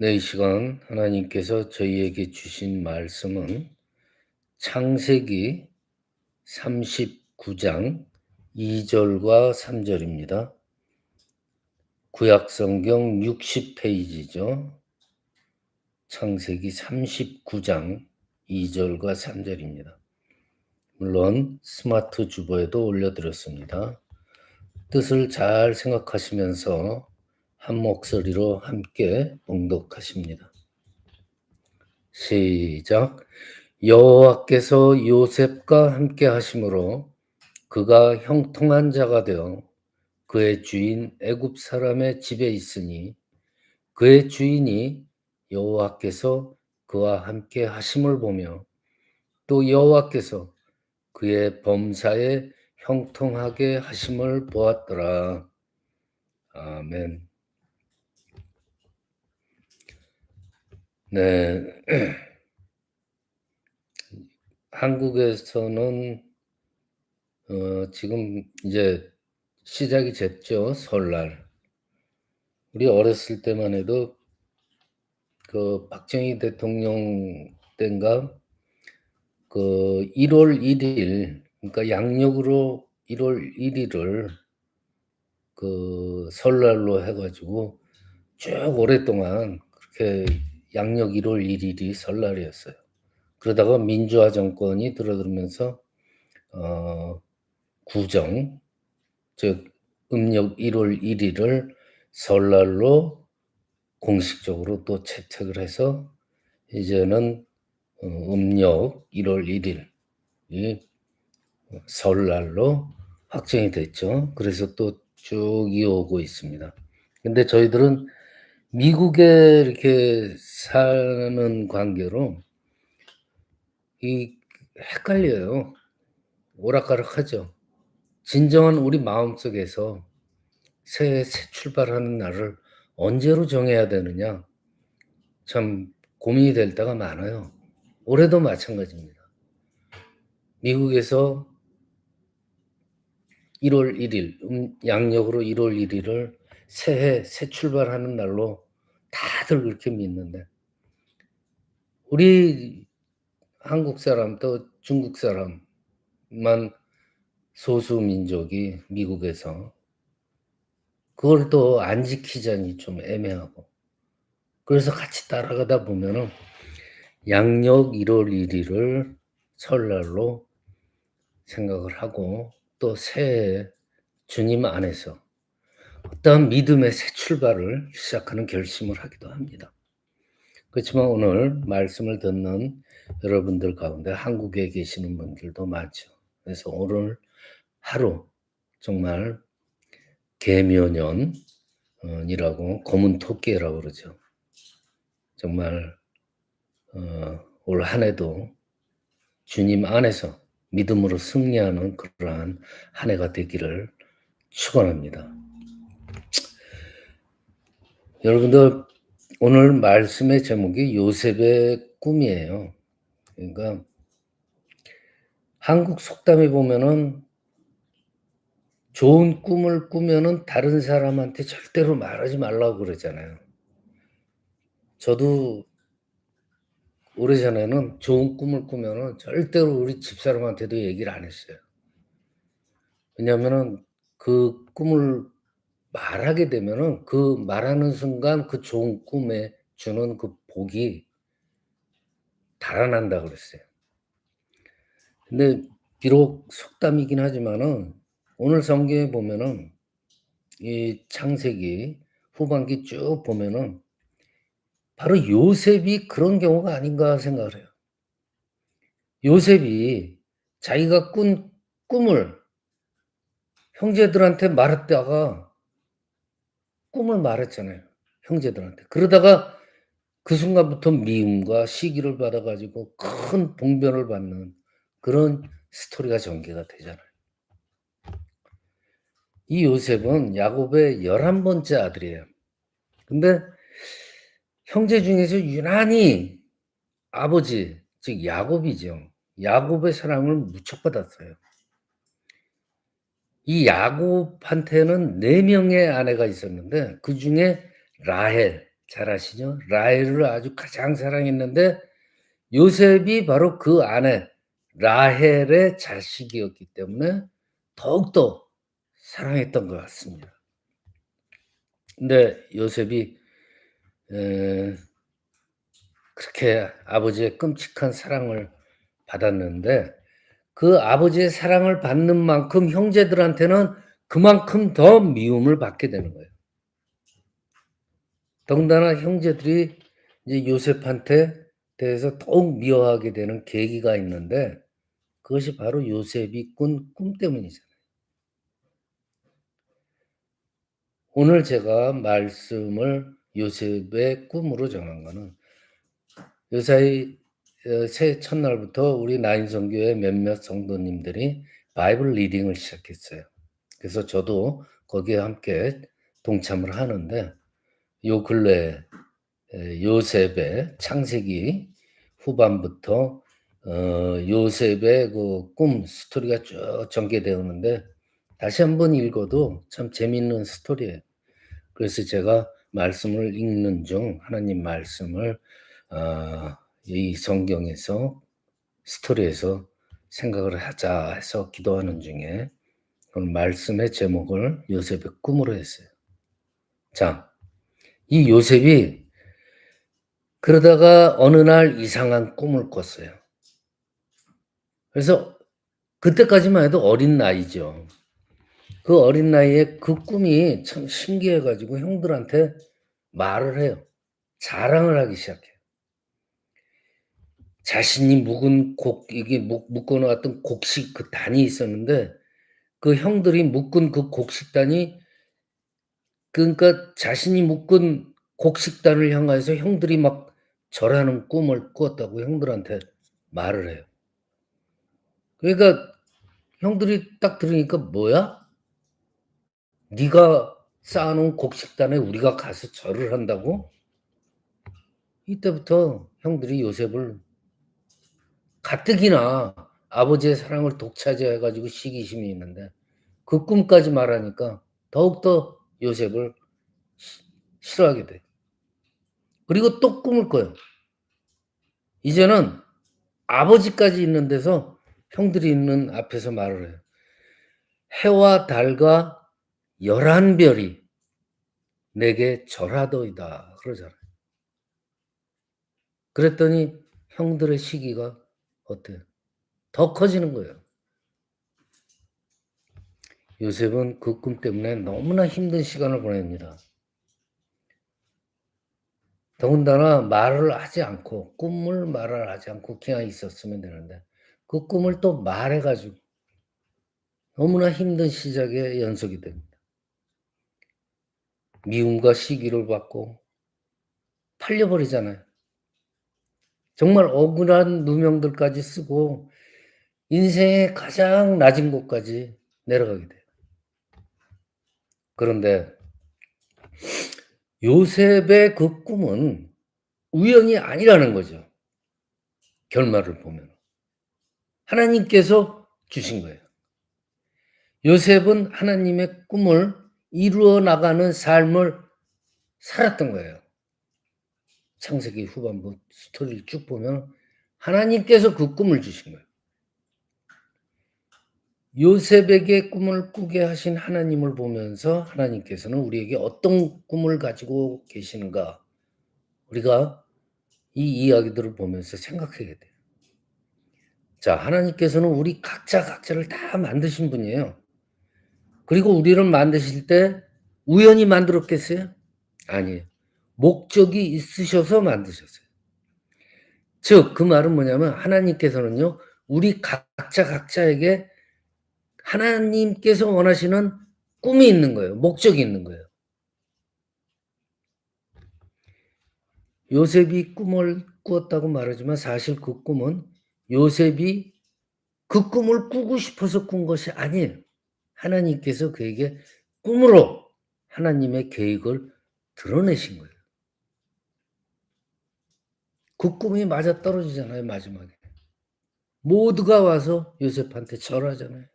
네, 이 시간 하나님께서 저희에게 주신 말씀은 창세기 39장 2절과 3절입니다. 구약성경 60페이지죠. 창세기 39장 2절과 3절입니다. 물론 스마트 주보에도 올려드렸습니다. 뜻을 잘 생각하시면서 한 목소리로 함께 봉독하십니다. 시작. 여호와께서 요셉과 함께 하심으로 그가 형통한 자가 되어 그의 주인 애굽 사람의 집에 있으니 그의 주인이 여호와께서 그와 함께 하심을 보며 또 여호와께서 그의 범사에 형통하게 하심을 보았더라. 아멘. 네. 한국에서는 지금 이제 시작이 됐죠. 설날. 우리 어렸을 때만 해도 그 박정희 대통령 때인가 그 1월 1일, 그러니까 양력으로 1월 1일을 그 설날로 해 가지고 쭉 오랫동안 그렇게 양력 1월 1일이 설날이었어요. 그러다가 민주화 정권이 들어들면서 구정, 즉 음력 1월 1일을 설날로 공식적으로 또 채택을 해서 이제는 음력 1월 1일이 설날로 확정이 됐죠. 그래서 또 쭉 이어오고 있습니다. 근데 저희들은 미국에 이렇게 사는 관계로 이 헷갈려요. 오락가락하죠. 진정한 우리 마음속에서 새 출발하는 날을 언제로 정해야 되느냐, 참 고민이 될 때가 많아요. 올해도 마찬가지입니다. 미국에서 1월 1일, 양력으로 1월 1일을 새해 새 출발하는 날로 다들 그렇게 믿는데 우리 한국 사람 또 중국 사람만 소수 민족이 미국에서 그걸 또 안 지키자니 좀 애매하고, 그래서 같이 따라가다 보면은 양력 1월 1일을 설날로 생각을 하고 또 새해에 주님 안에서 어떠한 믿음의 새 출발을 시작하는 결심을 하기도 합니다. 그렇지만 오늘 말씀을 듣는 여러분들 가운데 한국에 계시는 분들도 많죠. 그래서 오늘 하루 정말 개묘년이라고 검은 토끼라고 그러죠. 정말 올 한 해도 주님 안에서 믿음으로 승리하는 그러한 한 해가 되기를 축원합니다. 여러분들, 오늘 말씀의 제목이 요셉의 꿈이에요. 그러니까 한국 속담에 보면은 좋은 꿈을 꾸면은 다른 사람한테 절대로 말하지 말라고 그러잖아요. 저도 오래전에는 좋은 꿈을 꾸면은 절대로 우리 집사람한테도 얘기를 안 했어요. 왜냐하면은 그 꿈을 말하게 되면은 그 말하는 순간 그 좋은 꿈에 주는 그 복이 달아난다 그랬어요. 근데 비록 속담이긴 하지만은 오늘 성경에 보면은 이 창세기 후반기 쭉 보면은 바로 요셉이 그런 경우가 아닌가 생각을 해요. 요셉이 자기가 꾼 꿈을 형제들한테 말했다가 꿈을 말했잖아요, 형제들한테. 그러다가 그 순간부터 미움과 시기를 받아 가지고 큰 봉변을 받는 그런 스토리가 전개가 되잖아요. 이 요셉은 야곱의 11번째 아들이에요. 근데 형제 중에서 유난히 아버지, 즉 야곱이죠. 야곱의 사랑을 무척 받았어요. 이 야곱한테는 4명의 아내가 있었는데 그중에 라헬, 잘 아시죠? 라헬을 아주 가장 사랑했는데 요셉이 바로 그 아내 라헬의 자식이었기 때문에 더욱더 사랑했던 것 같습니다. 근데 요셉이 에 그렇게 아버지의 끔찍한 사랑을 받았는데 그 아버지의 사랑을 받는 만큼 형제들한테는 그만큼 더 미움을 받게 되는 거예요. 더군다나 형제들이 이제 요셉한테 대해서 더욱 미워하게 되는 계기가 있는데 그것이 바로 요셉이 꾼 꿈 때문이잖아요. 오늘 제가 말씀을 요셉의 꿈으로 정한 거는 요사이 새해 첫날부터 우리 나인선교회 몇몇 성도님들이 바이블 리딩을 시작했어요. 그래서 저도 거기에 함께 동참을 하는데 요 근래에 요셉의 창세기 후반부터 요셉의 그 꿈 스토리가 쭉 전개되었는데 다시 한번 읽어도 참 재미있는 스토리예요. 그래서 제가 말씀을 읽는 중 하나님 말씀을 이 성경에서 스토리에서 생각을 하자 해서 기도하는 중에 오늘 말씀의 제목을 요셉의 꿈으로 했어요. 자, 이 요셉이 그러다가 어느 날 이상한 꿈을 꿨어요. 그래서 그때까지만 해도 어린 나이죠. 그 어린 나이에 그 꿈이 참 신기해 가지고 형들한테 말을 해요. 자랑을 하기 시작해요. 자신이 묵은 이게 묶어 놓았던 곡식 그 단이 있었는데 그 형들이 묶은 그 곡식단이 그러니까 자신이 묶은 곡식단을 향하여서 형들이 막 절하는 꿈을 꾸었다고 형들한테 말을 해요. 그러니까 형들이 딱 들으니까 "뭐야? 네가 쌓아 놓은 곡식단에 우리가 가서 절을 한다고?" 이때부터 형들이 요셉을 가뜩이나 아버지의 사랑을 독차지해 가지고 시기심이 있는데 그 꿈까지 말하니까 더욱더 요셉을 싫어하게 돼. 그리고 또 꿈을 꿔요. 이제는 아버지까지 있는 데서 형들이 있는 앞에서 말을 해요. "해와 달과 11 별이 내게 절하도이다." 그러잖아요. 그랬더니 형들의 시기가 어때요? 더 커지는 거예요. 요셉은 그 꿈 때문에 너무나 힘든 시간을 보냅니다. 더군다나 말을 하지 않고 꿈을 말을 하지 않고 그냥 있었으면 되는데 그 꿈을 또 말해 가지고 너무나 힘든 시작의 연속이 됩니다. 미움과 시기를 받고 팔려 버리잖아요. 정말 억울한 누명들까지 쓰고 인생의 가장 낮은 곳까지 내려가게 돼요. 그런데 요셉의 그 꿈은 우연이 아니라는 거죠. 결말을 보면. 하나님께서 주신 거예요. 요셉은 하나님의 꿈을 이루어 나가는 삶을 살았던 거예요. 창세기 후반부 스토리를 쭉 보면 하나님께서 그 꿈을 주신 거예요. 요셉에게 꿈을 꾸게 하신 하나님을 보면서 하나님께서는 우리에게 어떤 꿈을 가지고 계시는가 우리가 이 이야기들을 보면서 생각하게 돼요. 자, 하나님께서는 우리 각자를 다 만드신 분이에요. 그리고 우리를 만드실 때 우연히 만들었겠어요? 아니에요. 목적이 있으셔서 만드셨어요. 즉 그 말은 뭐냐면 하나님께서는요. 우리 각자에게 하나님께서 원하시는 꿈이 있는 거예요. 목적이 있는 거예요. 요셉이 꿈을 꾸었다고 말하지만 사실 그 꿈은 요셉이 그 꿈을 꾸고 싶어서 꾼 것이 아니에요. 하나님께서 그에게 꿈으로 하나님의 계획을 드러내신 거예요. 그 꿈이 맞아떨어지잖아요, 마지막에. 모두가 와서 요셉한테 절하잖아요.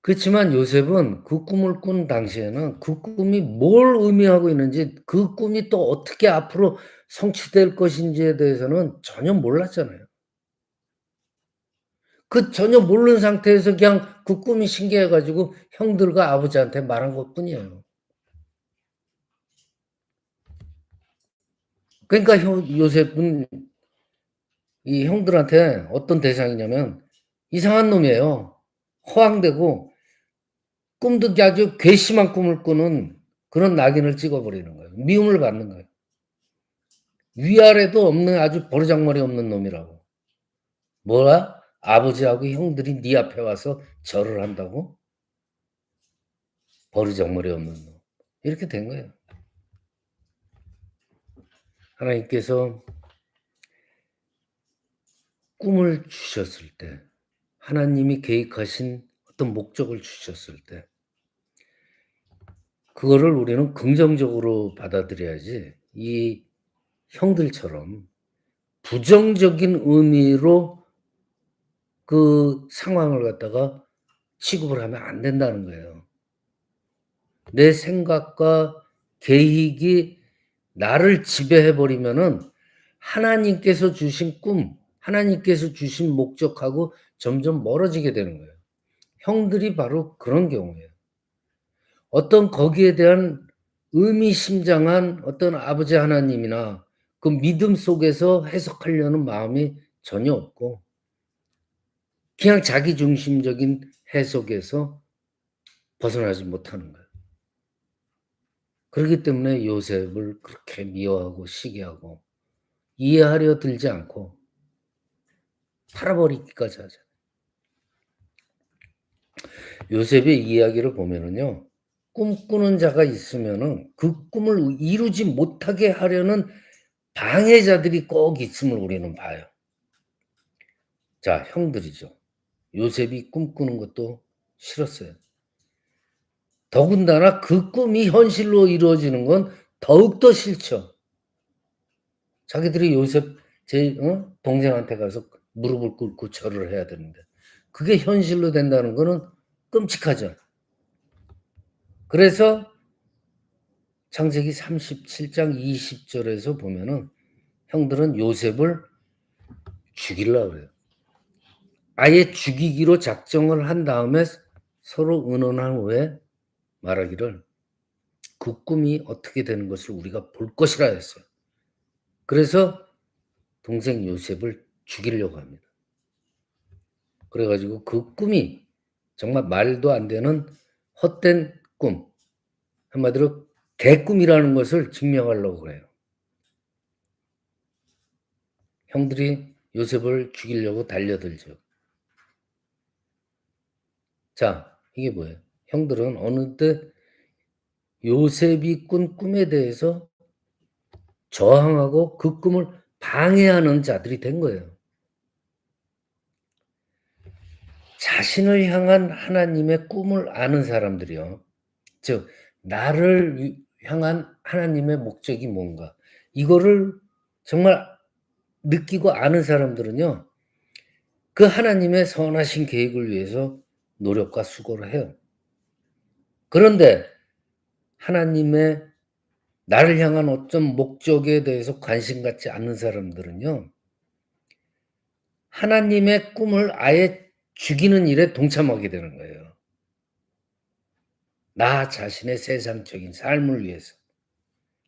그렇지만 요셉은 그 꿈을 꾼 당시에는 그 꿈이 뭘 의미하고 있는지 그 꿈이 또 어떻게 앞으로 성취될 것인지에 대해서는 전혀 몰랐잖아요. 그 전혀 모르는 상태에서 그냥 그 꿈이 신기해 가지고 형들과 아버지한테 말한 것뿐이에요. 그러니까 요셉은 이 형들한테 어떤 대상이냐면 이상한 놈이에요. 허황되고 꿈도 아주 괘씸한 꿈을 꾸는 그런 낙인을 찍어 버리는 거예요. 미움을 받는 거예요. 위아래도 없는 아주 버르장머리 없는 놈이라고. 뭐야? 아버지하고 형들이 네 앞에 와서 절을 한다고? 버르장머리 없는 놈. 이렇게 된 거예요. 하나님께서 꿈을 주셨을 때, 하나님이 계획하신 어떤 목적을 주셨을 때, 그거를 우리는 긍정적으로 받아들여야지, 이 형들처럼 부정적인 의미로 그 상황을 갖다가 취급을 하면 안 된다는 거예요. 내 생각과 계획이 나를 지배해 버리면은 하나님께서 주신 꿈, 하나님께서 주신 목적하고 점점 멀어지게 되는 거예요. 형들이 바로 그런 경우예요. 어떤 거기에 대한 의미심장한 어떤 아버지 하나님이나 그 믿음 속에서 해석하려는 마음이 전혀 없고 그냥 자기 중심적인 해석에서 벗어나지 못하는 거예요. 그렇기 때문에 요셉을 그렇게 미워하고 시기하고 이해하려 들지 않고 팔아버리기까지 하죠. 요셉의 이야기를 보면은요. 꿈꾸는 자가 있으면은 그 꿈을 이루지 못하게 하려는 방해자들이 꼭 있음을 우리는 봐요. 자, 형들이죠. 요셉이 꿈꾸는 것도 싫었어요. 더군다나 그 꿈이 현실로 이루어지는 건 더욱더 싫죠. 자기들이 요셉 동생한테 가서 무릎을 꿇고 절을 해야 되는데 그게 현실로 된다는 거는 끔찍하죠. 그래서 창세기 37장 20절에서 보면은 형들은 요셉을 죽이려고 그래요. 아예 죽이기로 작정을 한 다음에 서로 의논한 후에 말하기를 그 꿈이 어떻게 되는 것을 우리가 볼 것이라 했어요. 그래서 동생 요셉을 죽이려고 합니다. 그래 가지고 그 꿈이 정말 말도 안 되는 헛된 꿈, 한마디로 개꿈이라는 것을 증명하려고 그래요. 형들이 요셉을 죽이려고 달려들죠. 자, 이게 뭐예요? 형들은 어느덧 요셉이 꾼 꿈에 대해서 저항하고 그 꿈을 방해하는 자들이 된 거예요. 자신을 향한 하나님의 꿈을 아는 사람들이요. 즉 나를 향한 하나님의 목적이 뭔가 이거를 정말 느끼고 아는 사람들은요. 그 하나님의 선하신 계획을 위해서 노력과 수고를 해요. 그런데 하나님의 나를 향한 어떤 목적에 대해서 관심 갖지 않는 사람들은요. 하나님의 꿈을 아예 죽이는 일에 동참하게 되는 거예요. 나 자신의 세상적인 삶을 위해서.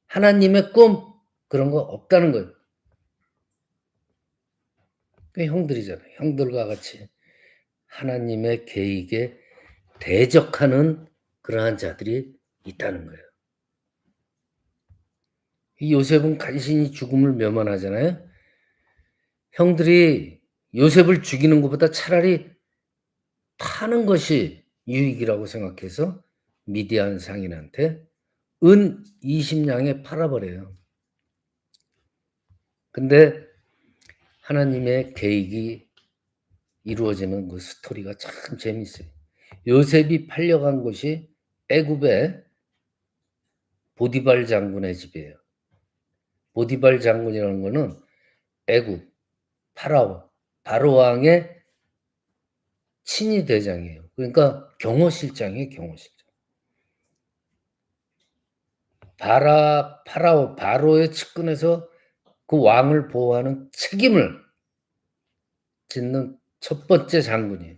하나님의 꿈 그런 거 없다는 거예요. 그 형들이잖아요. 형들과 같이 하나님의 계획에 대적하는 그러한 자들이 있다는 거예요. 이 요셉은 간신히 죽음을 면만하잖아요. 형들이 요셉을 죽이는 것보다 차라리 파는 것이 유익이라고 생각해서 미디안 상인한테 은 20냥에 팔아버려요. 근데 하나님의 계획이 이루어지는 그 스토리가 참 재밌어요. 요셉이 팔려간 곳이 애굽의 보디발 장군의 집이에요. 보디발 장군이라는 거는 애굽 파라오 바로 왕의 친위 대장이에요. 그러니까 경호실장이에요, 경호실장. 파라오 바로의 측근에서 그 왕을 보호하는 책임을 짓는 첫 번째 장군이에요.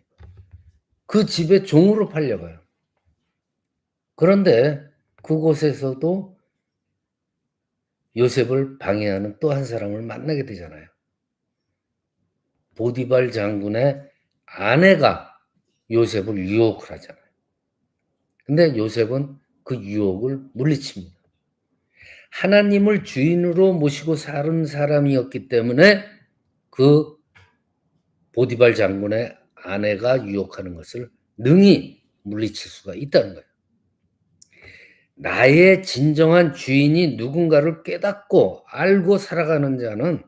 그 집에 종으로 팔려가요. 그런데 그곳에서도 요셉을 방해하는 또 한 사람을 만나게 되잖아요. 보디발 장군의 아내가 요셉을 유혹을 하잖아요. 근데 요셉은 그 유혹을 물리칩니다. 하나님을 주인으로 모시고 사는 사람이었기 때문에 그 보디발 장군의 아내가 유혹하는 것을 능히 물리칠 수가 있다는 거예요. 나의 진정한 주인이 누군가를 깨닫고 알고 살아가는 자는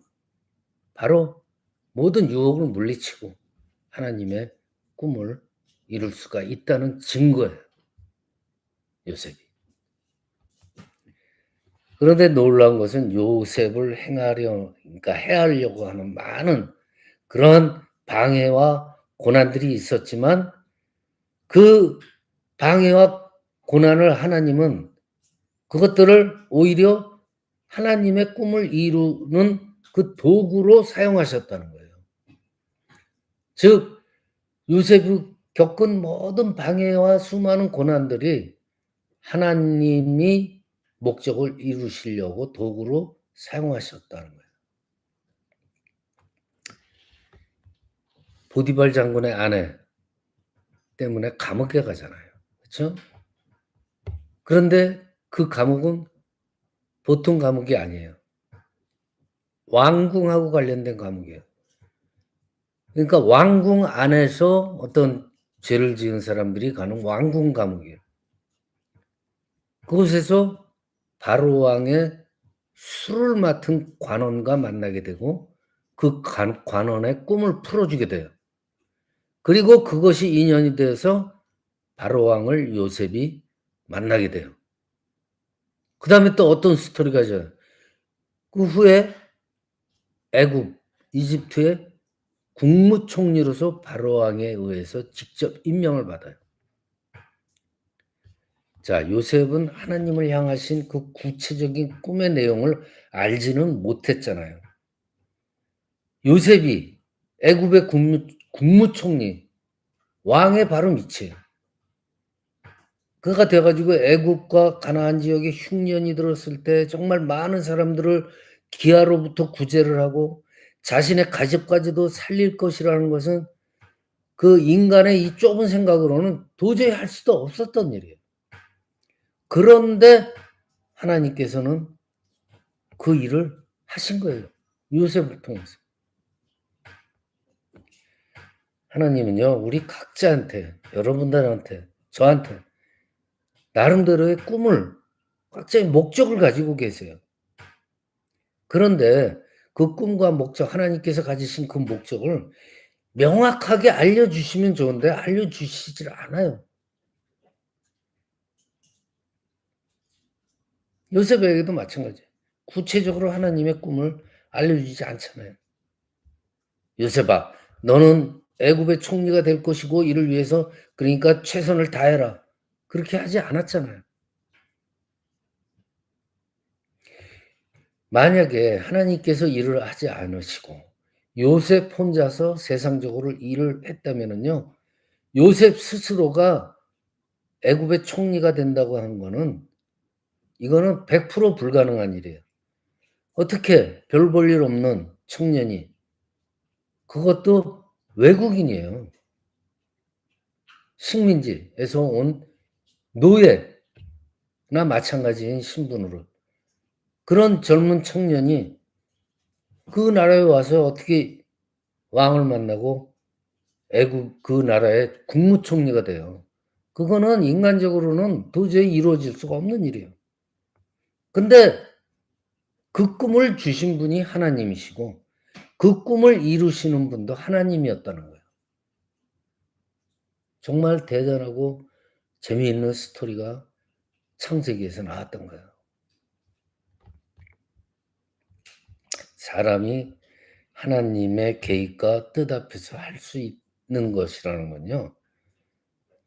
바로 모든 유혹을 물리치고 하나님의 꿈을 이룰 수가 있다는 증거예요, 요셉이. 그런데 놀라운 것은 요셉을 그러니까 해하려고 하는 많은 그런 방해와 고난들이 있었지만 그 방해와 고난을 하나님은 그것들을 오히려 하나님의 꿈을 이루는 그 도구로 사용하셨다는 거예요. 즉 요셉이 겪은 모든 방해와 수많은 고난들이 하나님이 목적을 이루시려고 도구로 사용하셨다는 거예요. 보디발 장군의 아내 때문에 감옥에 가잖아요. 그렇죠? 그런데 그 감옥은 보통 감옥이 아니에요. 왕궁하고 관련된 감옥이에요. 그러니까 왕궁 안에서 어떤 죄를 지은 사람들이 가는 왕궁 감옥이에요. 그곳에서 바로 왕의 술을 맡은 관원과 만나게 되고 그 관원의 꿈을 풀어주게 돼요. 그리고 그것이 인연이 되어서 바로 왕을 요셉이 만나게 돼요. 그 다음에 또 어떤 스토리가 있어요. 그 후에 애굽, 이집트의 국무총리로서 바로 왕에 의해서 직접 임명을 받아요. 자, 요셉은 하나님을 향하신 그 구체적인 꿈의 내용을 알지는 못했잖아요. 요셉이 애굽의 국무총리, 왕의 바로 밑이에요. 그가 돼가지고 애굽과 가나안 지역에 흉년이 들었을 때 정말 많은 사람들을 기아로부터 구제를 하고 자신의 가족까지도 살릴 것이라는 것은 그 인간의 이 좁은 생각으로는 도저히 할 수도 없었던 일이에요. 그런데 하나님께서는 그 일을 하신 거예요. 요셉을 통해서. 하나님은요, 우리 각자한테, 여러분들한테, 저한테 나름대로의 꿈을, 각자의 목적을 가지고 계세요. 그런데 그 꿈과 목적, 하나님께서 가지신 그 목적을 명확하게 알려주시면 좋은데 알려주시질 않아요. 요셉에게도 마찬가지예요. 구체적으로 하나님의 꿈을 알려주지 않잖아요. 요셉아, 너는 애굽의 총리가 될 것이고 이를 위해서 그러니까 최선을 다해라. 그렇게 하지 않았잖아요. 만약에 하나님께서 일을 하지 않으시고 요셉 혼자서 세상적으로 일을 했다면은요, 요셉 스스로가 애굽의 총리가 된다고 하는 거는 이거는 100% 불가능한 일이에요. 어떻게 별 볼 일 없는 청년이 그것도 외국인이에요. 식민지에서 온 노예나 마찬가지인 신분으로 그런 젊은 청년이 그 나라에 와서 어떻게 왕을 만나고 애국 그 나라의 국무총리가 돼요. 그거는 인간적으로는 도저히 이루어질 수가 없는 일이에요. 근데 그 꿈을 주신 분이 하나님이시고 그 꿈을 이루시는 분도 하나님이었다는 거예요. 정말 대단하고 재미있는 스토리가 창세기에서 나왔던 거예요. 사람이 하나님의 계획과 뜻 앞에서 할 수 있는 것이라는 건요,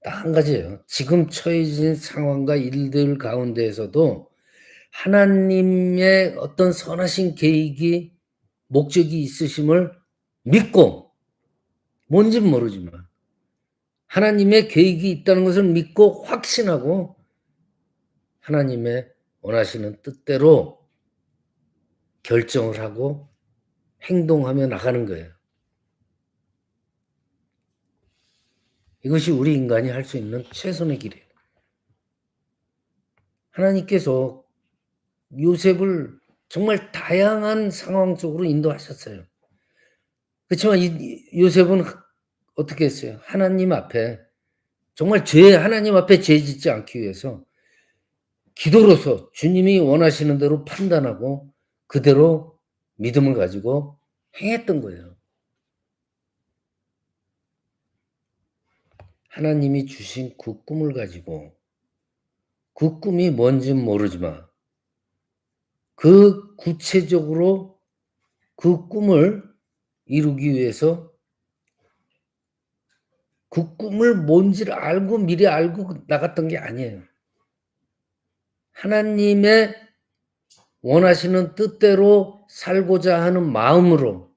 딱 한 가지예요. 지금 처해진 상황과 일들 가운데에서도 하나님의 어떤 선하신 계획이 목적이 있으심을 믿고 뭔진 모르지만 하나님의 계획이 있다는 것을 믿고 확신하고 하나님의 원하시는 뜻대로 결정을 하고 행동하며 나가는 거예요. 이것이 우리 인간이 할 수 있는 최선의 길이에요. 하나님께서 요셉을 정말 다양한 상황 속으로 인도하셨어요. 그렇지만 이 요셉은 어떻게 했어요? 하나님 앞에 정말 하나님 앞에 죄 짓지 않기 위해서 기도로서 주님이 원하시는 대로 판단하고 그대로 믿음을 가지고 행했던 거예요. 하나님이 주신 그 꿈을 가지고 그 꿈이 뭔진 모르지만 그 구체적으로 그 꿈을 이루기 위해서 그 꿈을 뭔지를 알고 미리 알고 나갔던 게 아니에요. 하나님의 원하시는 뜻대로 살고자 하는 마음으로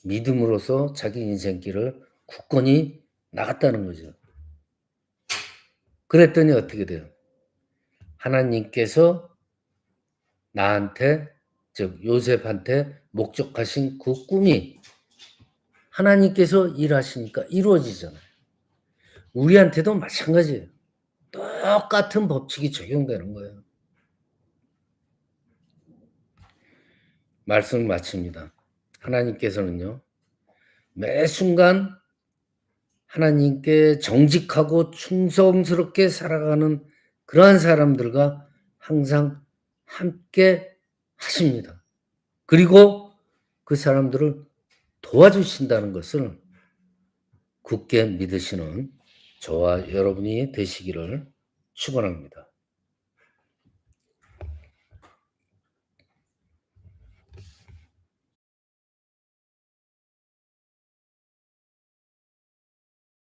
믿음으로써 자기 인생길을 굳건히 나갔다는 거죠. 그랬더니 어떻게 돼요? 하나님께서 나한테 즉 요셉한테 목적하신 그 꿈이 하나님께서 일하시니까 이루어지잖아요. 우리한테도 마찬가지예요. 똑같은 법칙이 적용되는 거예요. 말씀을 마칩니다. 하나님께서는요. 매 순간 하나님께 정직하고 충성스럽게 살아가는 그러한 사람들과 항상 함께 하십니다. 그리고 그 사람들을 도와주신다는 것을 굳게 믿으시는 저와 여러분이 되시기를 축원합니다.